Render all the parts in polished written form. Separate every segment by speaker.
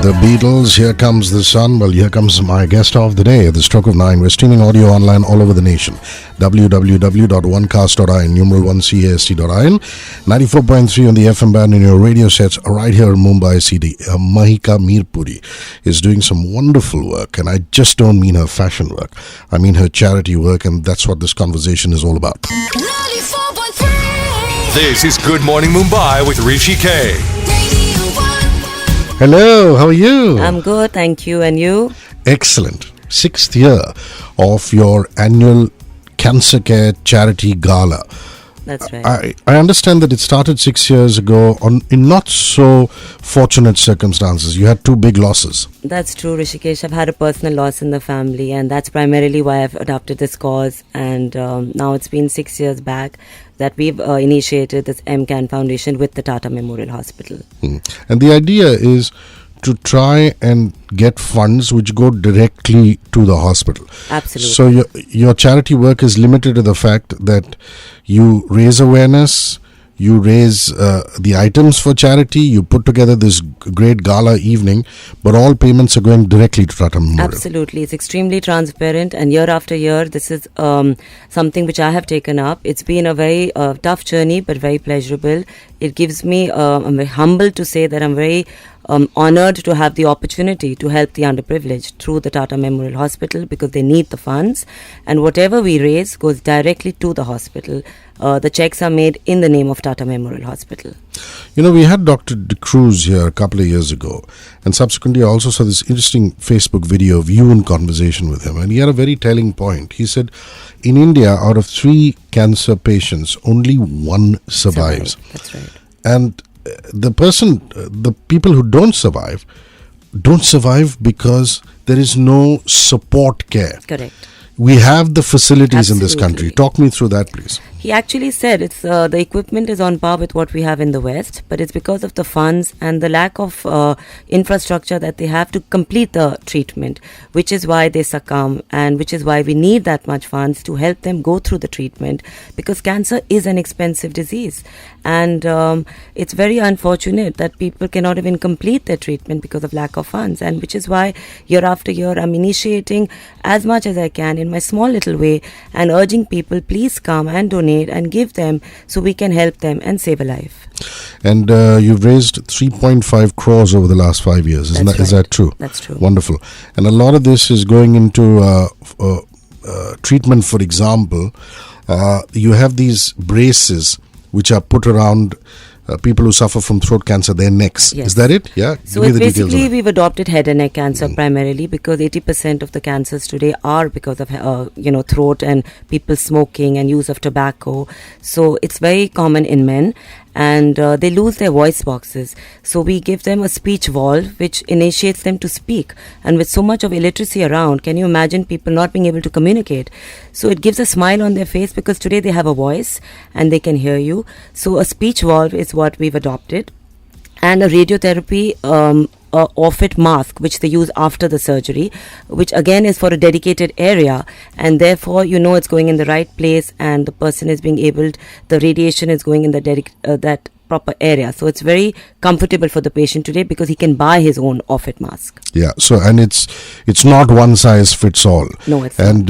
Speaker 1: The Beatles, Here Comes the Sun. Well, here comes my guest of the day at the stroke of 9. We're streaming audio online all over the nation. www.onecast.in, numeral1cast.in, 94.3 on the FM band in your radio sets right here in Mumbai city. Maheka Mirpuri is doing some wonderful work, and I just don't mean her fashion work. I mean her charity work, and that's what this conversation is all about.
Speaker 2: 94.3.
Speaker 3: This is Good Morning Mumbai with Hrishi K.
Speaker 1: Hello, how are you?
Speaker 4: I'm good, thank you. And you?
Speaker 1: Excellent. 6th year of your annual Cancer Care Charity Gala.
Speaker 4: That's right.
Speaker 1: I understand that it started 6 years ago in not so fortunate circumstances. You had two big losses.
Speaker 4: That's true, Hrishikesh. I've had a personal loss in the family, and that's primarily why I've adopted this cause. And now it's been 6 years back that we've initiated this MCAN Foundation with the Tata Memorial Hospital.
Speaker 1: And the idea is to try and get funds which go directly to the hospital.
Speaker 4: Absolutely.
Speaker 1: So your charity work is limited to the fact that you raise awareness, you raise the items for charity, you put together this great gala evening, but all payments are going directly to Tata Memorial.
Speaker 4: Absolutely. It's extremely transparent, and year after year, this is something which I have taken up. It's been a very tough journey, but very pleasurable. It gives me, I'm very humbled to say that I'm very honored to have the opportunity to help the underprivileged through the Tata Memorial Hospital, because they need the funds, and whatever we raise goes directly to the hospital. The checks are made in the name of Tata Memorial Hospital.
Speaker 1: You know, we had Dr. De Cruz here a couple of years ago, and subsequently I also saw this interesting Facebook video of you in conversation with him, and he had a very telling point. He said, in India, out of 3 cancer patients, only 1 survives.
Speaker 4: That's right.
Speaker 1: And the people who don't survive because there is no support care.
Speaker 4: Correct.
Speaker 1: We have the facilities in this
Speaker 4: Absolutely.
Speaker 1: country. Talk me through that, please.
Speaker 4: He actually said it's the equipment is on par with what we have in the West, but it's because of the funds and the lack of infrastructure that they have to complete the treatment, which is why they succumb, and which is why we need that much funds to help them go through the treatment, because cancer is an expensive disease, and it's very unfortunate that people cannot even complete their treatment because of lack of funds, and which is why year after year I'm initiating as much as I can in my small little way and urging people, please come and donate and give them so we can help them and save a life.
Speaker 1: And you've raised 3.5 crores over the last 5 years. Is that true?
Speaker 4: That's true.
Speaker 1: Wonderful. And a lot of this is going into treatment. For example, you have these braces which are put around people who suffer from throat cancer, their necks.
Speaker 4: Yes.
Speaker 1: Is that it? Yeah.
Speaker 4: So
Speaker 1: Give me the details
Speaker 4: basically
Speaker 1: on it.
Speaker 4: we've adopted head and neck cancer primarily because 80% of the cancers today are because of throat and people smoking and use of tobacco. So it's very common in men, and they lose their voice boxes. So we give them a speech valve which initiates them to speak. And with so much of illiteracy around, can you imagine people not being able to communicate? So it gives a smile on their face because today they have a voice and they can hear you. So a speech valve is what we've adopted. And a radiotherapy off-it mask which they use after the surgery, which again is for a dedicated area, and therefore it's going in the right place, and the person is being able, the radiation is going in the that proper area. So it's very comfortable for the patient today because he can buy his own off-it mask.
Speaker 1: Yeah. So, and it's not one size fits all.
Speaker 4: No, it's
Speaker 1: and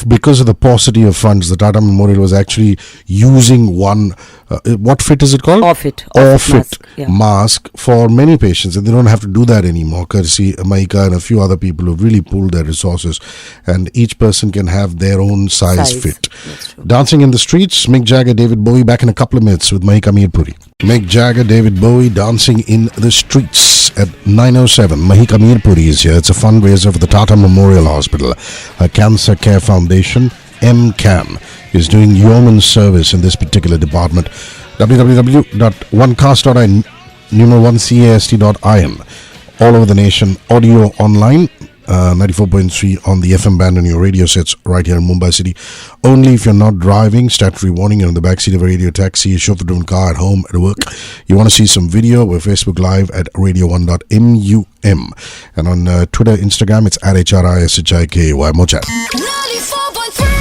Speaker 1: because of the paucity of funds, the Tata Memorial was actually using one. What fit is it called?
Speaker 4: Off-it
Speaker 1: Off-it
Speaker 4: mask,
Speaker 1: mask for many patients, and they don't have to do that anymore. Courtesy Maheka and a few other people who really pooled their resources, and each person can have their own size fit.
Speaker 4: That's true.
Speaker 1: Dancing in the streets, Mick Jagger, David Bowie, back in a couple of minutes with Maheka Mirpuri. Mick Jagger, David Bowie, dancing in the streets at 9:07. Maheka Mirpuri is here. It's a fundraiser for the Tata Memorial Hospital, a cancer care foundation. MCAN is doing yeoman service in this particular department. www.onecast.in, numeral1cast.in, all over the nation. Audio online, 94.3 on the FM band and your radio sets right here in Mumbai city. Only if you're not driving. Statutory warning, you're in the backseat of a radio taxi, a chauffeur-driven car, at home, at work. You want to see some video? We're Facebook Live at radio1.mum. And on Twitter, Instagram, it's at HRISHIKY. More chat.
Speaker 2: 94.3.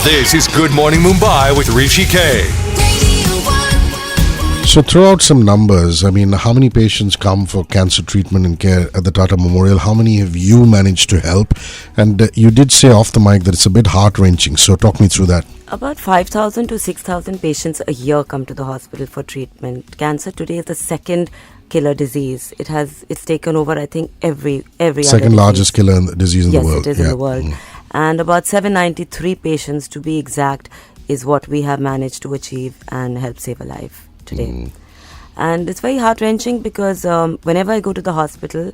Speaker 3: This is Good Morning Mumbai with Hrishi K.
Speaker 1: So throw out some numbers. I mean, how many patients come for cancer treatment and care at the Tata Memorial? How many have you managed to help? And you did say off the mic that it's a bit heart-wrenching. So talk me through that.
Speaker 4: About 5,000 to 6,000 patients a year come to the hospital for treatment. Cancer today is the second killer disease. It's taken over, I think, every
Speaker 1: Second largest killer disease in the world.
Speaker 4: Yes, it is in the world. And about 793 patients, to be exact, is what we have managed to achieve and help save a life today. And it's very heart-wrenching because whenever I go to the hospital,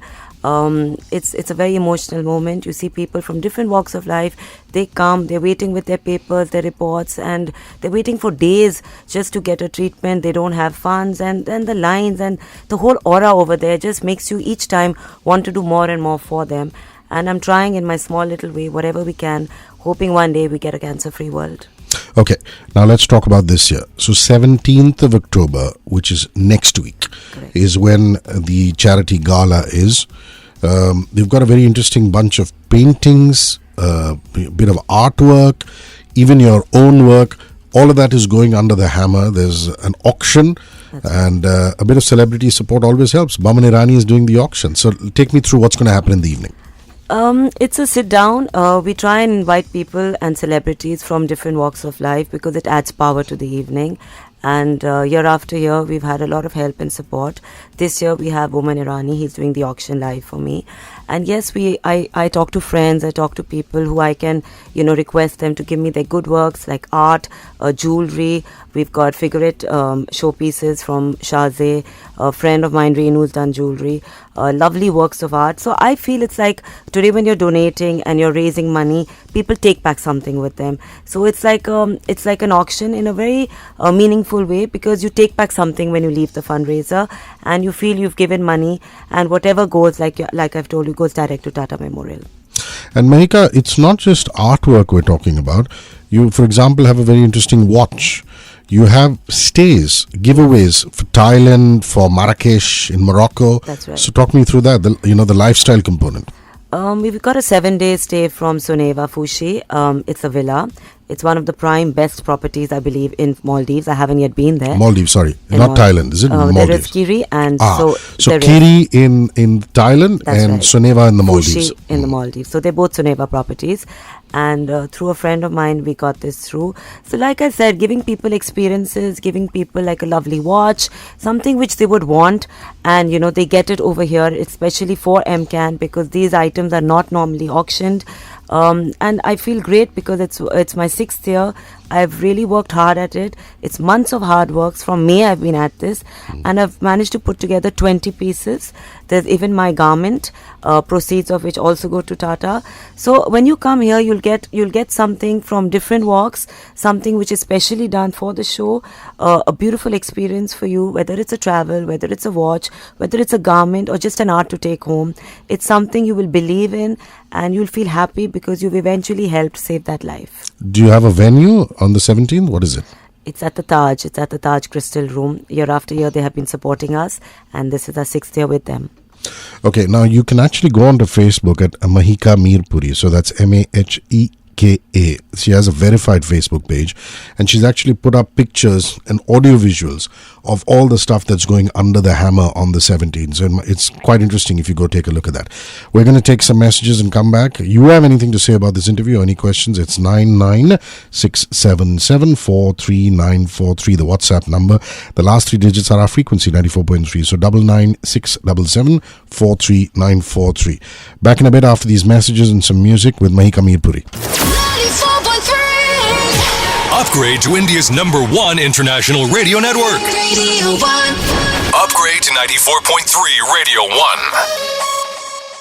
Speaker 4: it's a very emotional moment. You see people from different walks of life. They come, they're waiting with their papers, their reports, and they're waiting for days just to get a treatment. They don't have funds, and then the lines and the whole aura over there just makes you each time want to do more and more for them. And I'm trying in my small little way, whatever we can, hoping one day we get a cancer-free world.
Speaker 1: Okay, now let's talk about this year. So 17th of October, which is next week,
Speaker 4: Correct.
Speaker 1: is when the charity gala is. They've got a very interesting bunch of paintings, a bit of artwork, even your own work. All of that is going under the hammer. There's an auction, and a bit of celebrity support always helps. Baman Irani is doing the auction. So take me through what's going to happen in the evening.
Speaker 4: It's a sit down. We try and invite people and celebrities from different walks of life because it adds power to the evening. And year after year, we've had a lot of help and support. This year, we have Baman Irani. He's doing the auction live for me. And yes, I talk to friends, I talk to people who I can, request them to give me their good works like art, jewelry. We've got figurate showpieces from Shahze, a friend of mine, Reenu, who's done jewelry, lovely works of art. So I feel it's like today when you're donating and you're raising money, people take back something with them. So it's like an auction in a very meaningful way because you take back something when you leave the fundraiser and you feel you've given money, and whatever goes, like I've told you, goes direct to Tata Memorial.
Speaker 1: And Maheka, it's not just artwork we're talking about. You, for example, have a very interesting watch. You have stays, giveaways for Thailand, for Marrakesh, in Morocco.
Speaker 4: That's right.
Speaker 1: So talk me through that, the lifestyle component.
Speaker 4: We've got a 7-day stay from Soneva, Fushi. It's a villa. It's one of the prime best properties, I believe, in Maldives. I haven't yet been there.
Speaker 1: Maldives, sorry. Not Thailand, is it? Maldives.
Speaker 4: There is Kiri and
Speaker 1: so Kiri in Thailand and
Speaker 4: right.
Speaker 1: Soneva in the Maldives.
Speaker 4: Fushi in the Maldives. So they're both Soneva properties. And through a friend of mine, we got this through. So like I said, giving people experiences, giving people like a lovely watch, something which they would want. And, they get it over here, especially for MCAN, because these items are not normally auctioned. And I feel great because it's my 6th year. I've really worked hard at it. It's months of hard work. From May I've been at this, and I've managed to put together 20 pieces. There's even my garment, proceeds of which also go to Tata. So when you come here, you'll get something from different walks, something which is specially done for the show, a beautiful experience for you, whether it's a travel, whether it's a watch, whether it's a garment or just an art to take home. It's something you will believe in and you'll feel happy because you've eventually helped save that life.
Speaker 1: Do you have a venue on the 17th? What is it?
Speaker 4: It's at the Taj. It's at the Taj Crystal Room. Year after year, they have been supporting us, and this is our 6th year with them.
Speaker 1: Okay, now you can actually go onto Facebook at Maheka Mirpuri. So that's Maheka. She has a verified Facebook page, and she's actually put up pictures and audio visuals of all the stuff that's going under the hammer on the 17th. So it's quite interesting if you go take a look at that. We're going to take some messages and come back. You have anything to say about this interview or any questions? It's 9967743943, the WhatsApp number. The last 3 digits are our frequency, 94.3. So 9967743943. Back in a bit after these messages and some music with Maheka Mirpuri.
Speaker 3: Upgrade to India's #1 international radio network.
Speaker 2: Radio 1.
Speaker 3: Upgrade to 94.3 Radio 1.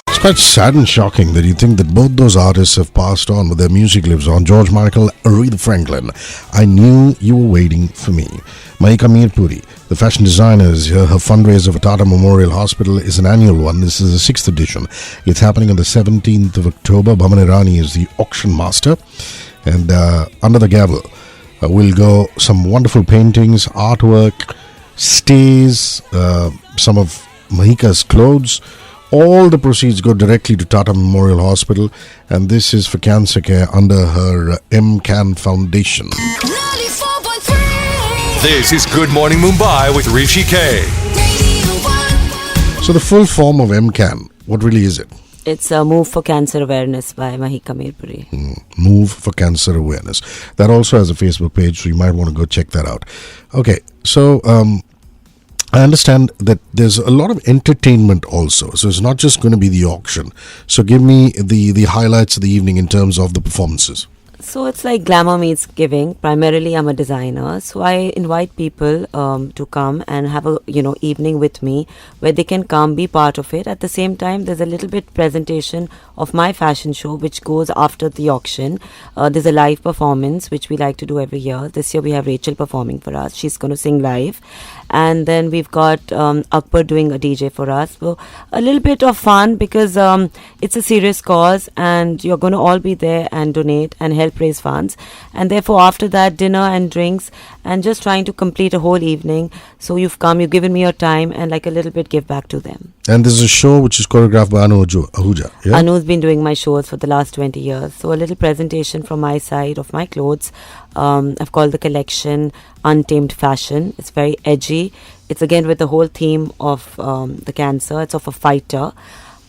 Speaker 1: It's quite sad and shocking that you think that both those artists have passed on, but their music lives on. George Michael, Aretha Franklin. I knew you were waiting for me. Maheka Mirpuri, the fashion designer, is here. Her fundraiser for Tata Memorial Hospital is an annual one. This is the 6th edition. It's happening on the 17th of October. Baman Irani is the auction master. And under the gavel will go some wonderful paintings, artwork, stays, some of Maheka's clothes. All the proceeds go directly to Tata Memorial Hospital, and this is for cancer care under her MCAN Foundation.
Speaker 2: 94.3
Speaker 3: This is Good Morning Mumbai with Hrishi K.
Speaker 1: So the full form of MCAN, what really is it?
Speaker 4: It's a Move for Cancer Awareness by Maheka Mirpuri.
Speaker 1: Move for Cancer Awareness. That also has a Facebook page, so you might want to go check that out. Okay, so I understand that there's a lot of entertainment also. So it's not just going to be the auction. So give me the highlights of the evening in terms of the performances.
Speaker 4: So it's like glamour meets giving. Primarily, I'm a designer, so I invite people to come and have a evening with me where they can come, be part of it. At the same time, there's a little bit presentation of my fashion show which goes after the auction. There's a live performance which we like to do every year. This year we have Rachel performing for us. She's going to sing live. And then we've got Akbar doing a DJ for us. So a little bit of fun because it's a serious cause and you're going to all be there and donate and help raise funds. And therefore after that, dinner and drinks and just trying to complete a whole evening. So you've come, you've given me your time and like a little bit give back to them.
Speaker 1: And this is a show which is choreographed by Anu Ahuja. Yeah?
Speaker 4: Anu's been doing my shows for the last 20 years. So a little presentation from my side of my clothes. I've called the collection Untamed Fashion. It's very edgy. It's again with the whole theme of the cancer. It's of a fighter.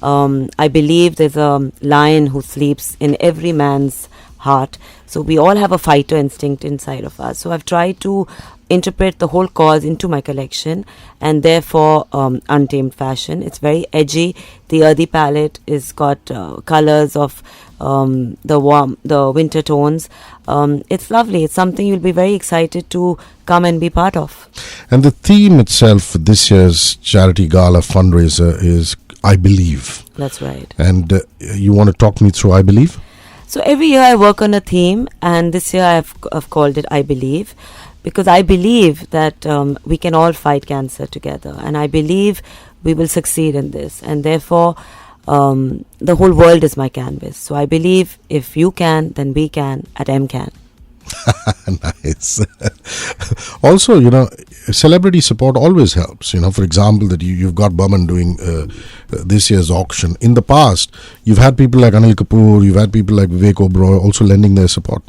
Speaker 4: I believe there's a lion who sleeps in every man's heart. So we all have a fighter instinct inside of us. So I've tried to interpret the whole cause into my collection and therefore Untamed Fashion. It's very edgy. The earthy palette is got colors of the winter tones. It's lovely. It's something you'll be very excited to come and be part of.
Speaker 1: And the theme itself for this year's charity gala fundraiser is I Believe.
Speaker 4: That's right.
Speaker 1: And you want to talk me through I Believe?
Speaker 4: So every year I work on a theme, and this year I've called it I Believe, because I believe that we can all fight cancer together, and I believe we will succeed in this, and therefore the whole world is my canvas. So I believe if you can, then we can at MCAN.
Speaker 1: Nice. Also, celebrity support always helps. For example, that you've got Burman doing this year's auction. In the past, you've had people like Anil Kapoor, you've had people like Vivek Oberoi also lending their support.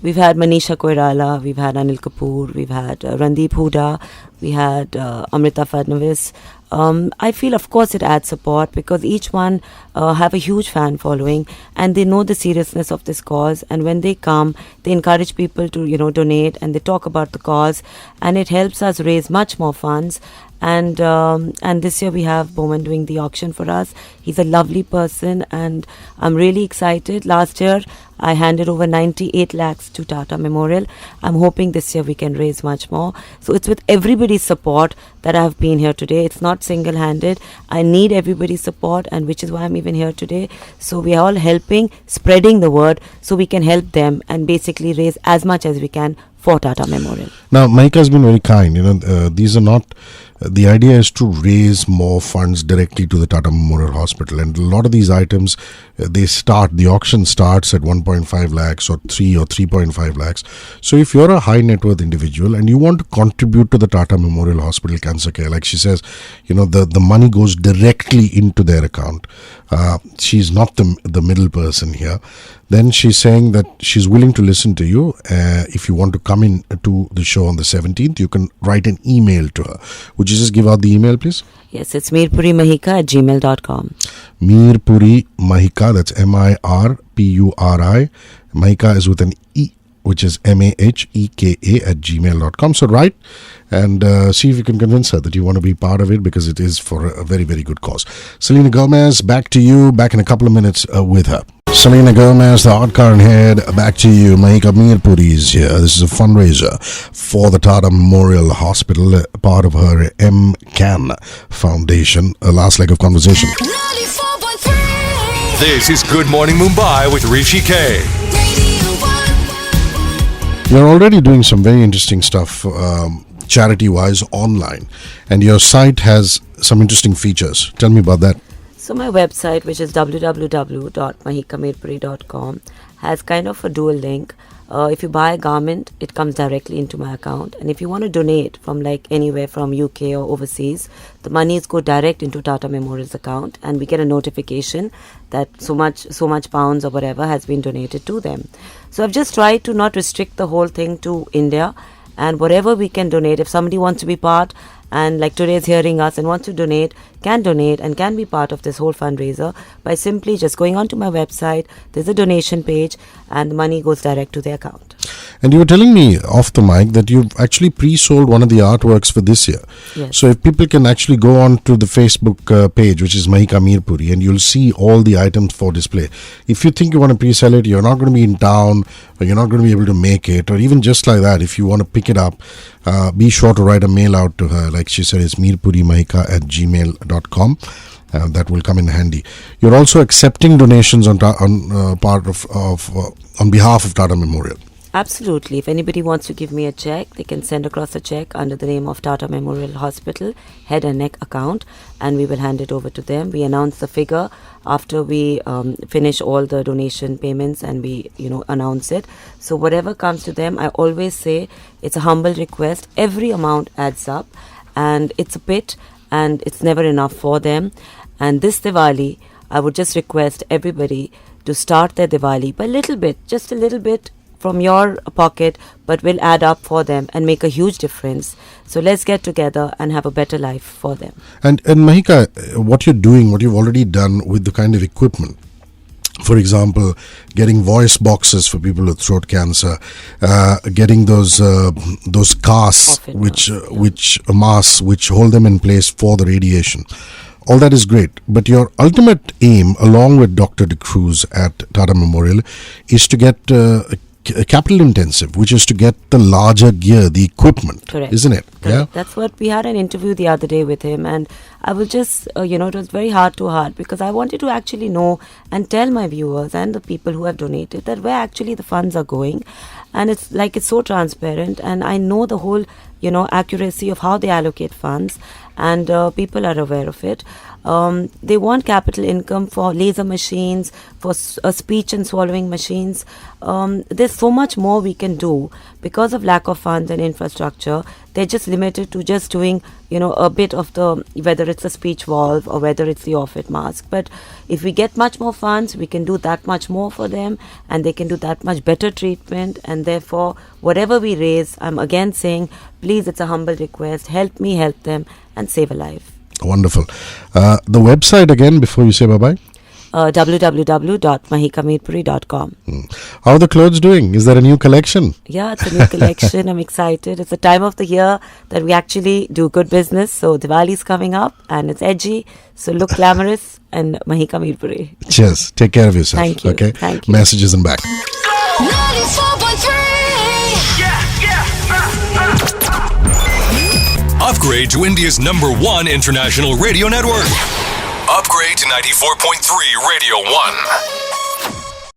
Speaker 4: We've had Manisha Koirala, we've had Anil Kapoor, we've had Randeep Hooda, we had Amrita Fadnavis. I feel, of course, it adds support because each one have a huge fan following and they know the seriousness of this cause. And when they come, they encourage people to, donate and they talk about the cause and it helps us raise much more funds. And this year we have Bowman doing the auction for us. He's a lovely person and I'm really excited. Last year I handed over 98 lakhs to Tata Memorial. I'm hoping this year we can raise much more. So it's with everybody's support that I've been here today. It's not single-handed. I need everybody's support, and which is why I'm even here today. So we are all helping, spreading the word so we can help them and basically raise as much as we can for Tata Memorial.
Speaker 1: Now, Maheka has been very kind. These are not... the idea is to raise more funds directly to the Tata Memorial Hospital. And a lot of these items, the auction starts at 1.5 lakhs or 3 or 3.5 lakhs. So if you're a high net worth individual and you want to contribute to the Tata Memorial Hospital Cancer Care, like she says, the money goes directly into their account. She's not the middle person here. Then she's saying that she's willing to listen to you. If you want to come in to the show on the 17th, you can write an email to her. Would you just give out the email, please?
Speaker 4: Yes, it's mirpurimaheka@gmail.com.
Speaker 1: Mirpuri Maheka, that's Mirpuri. Maheka is with an E, which is Maheka@gmail.com. So write and see if you can convince her that you want to be part of it because it is for a very, very good cause. Selena Gomez, back to you. Back in a couple of minutes with her. Selena Gomez, the hot current head, back to you. Maheka Mirpuri is here. This is a fundraiser for the Tata Memorial Hospital, part of her MCAN Foundation. A last leg of conversation.
Speaker 3: 94.3. This is Good Morning Mumbai with Hrishi K.
Speaker 1: You're already doing some very interesting stuff charity-wise online, and your site has some interesting features. Tell me about that.
Speaker 4: So my website, which is www.mahekamirpuri.com, has kind of a dual link. If you buy a garment, it comes directly into my account. And if you want to donate from like anywhere from UK or overseas, the monies go direct into Tata Memorial's account and we get a notification that so much pounds or whatever has been donated to them. So I've just tried to not restrict the whole thing to India and whatever we can donate, if somebody wants to be part, and like today is hearing us and wants to donate and can be part of this whole fundraiser by simply just going onto my website. There's a donation page and the money goes direct to their account.
Speaker 1: And you were telling me off the mic that you've actually pre-sold one of the artworks for this year.
Speaker 4: Yes.
Speaker 1: So if people can actually go on to the Facebook page, which is Maheka Mirpuri, and you'll see all the items for display. If you think you want to pre-sell it, you're not going to be in town, or you're not going to be able to make it, or even just like that, if you want to pick it up, be sure to write a mail out to her. Like she said, it's mirpurimaheka@gmail.com. That will come in handy. You're also accepting donations on behalf of Tata Memorial.
Speaker 4: Absolutely. If anybody wants to give me a check, they can send across a check under the name of Tata Memorial Hospital head and neck account, and we will hand it over to them. We announce the figure after we finish all the donation payments, and we announce it. So whatever comes to them, I always say it's a humble request. Every amount adds up, and it's a bit, and it's never enough for them. And this Diwali, I would just request everybody to start their Diwali by a little bit, just a little bit from your pocket, but will add up for them and make a huge difference. So let's get together and have a better life for them.
Speaker 1: And Maheka, what you're doing, what you've already done with the kind of equipment, for example, getting voice boxes for people with throat cancer, getting those casts, which masks which hold them in place for the radiation. All that is great, but your ultimate aim, along with Dr. De Cruz at Tata Memorial, is to get capital intensive, which is to get the larger gear, the equipment.
Speaker 4: Correct.
Speaker 1: Isn't it?
Speaker 4: Correct.
Speaker 1: Yeah.
Speaker 4: That's what we had an interview the other day with him, and I was just, it was very heart to heart, because I wanted to actually know and tell my viewers and the people who have donated that where actually the funds are going, and it's so transparent, and I know the whole, accuracy of how they allocate funds, and people are aware of it. They want capital income for laser machines, for speech and swallowing machines. There's so much more we can do. Because of lack of funds and infrastructure, they're just limited to just doing, a bit of whether it's a speech valve or whether it's the off-it mask. But if we get much more funds, we can do that much more for them, and they can do that much better treatment. And therefore, whatever we raise, I'm again saying, please, it's a humble request. Help me help them and save a life.
Speaker 1: Wonderful. The website again before you say bye-bye?
Speaker 4: www.mahekamirpuri.com.
Speaker 1: How are the clothes doing? Is there a new collection?
Speaker 4: Yeah, it's a new collection. I'm excited. It's the time of the year that we actually do good business. So Diwali's coming up and it's edgy. So look glamorous and Maheka Mirpuri.
Speaker 1: Cheers. Take care of yourself.
Speaker 4: Thank you.
Speaker 1: Okay.
Speaker 4: Thank you.
Speaker 1: Messages and back.
Speaker 3: 94.3. Upgrade to India's #1 international radio network. Upgrade to 94.3 Radio 1.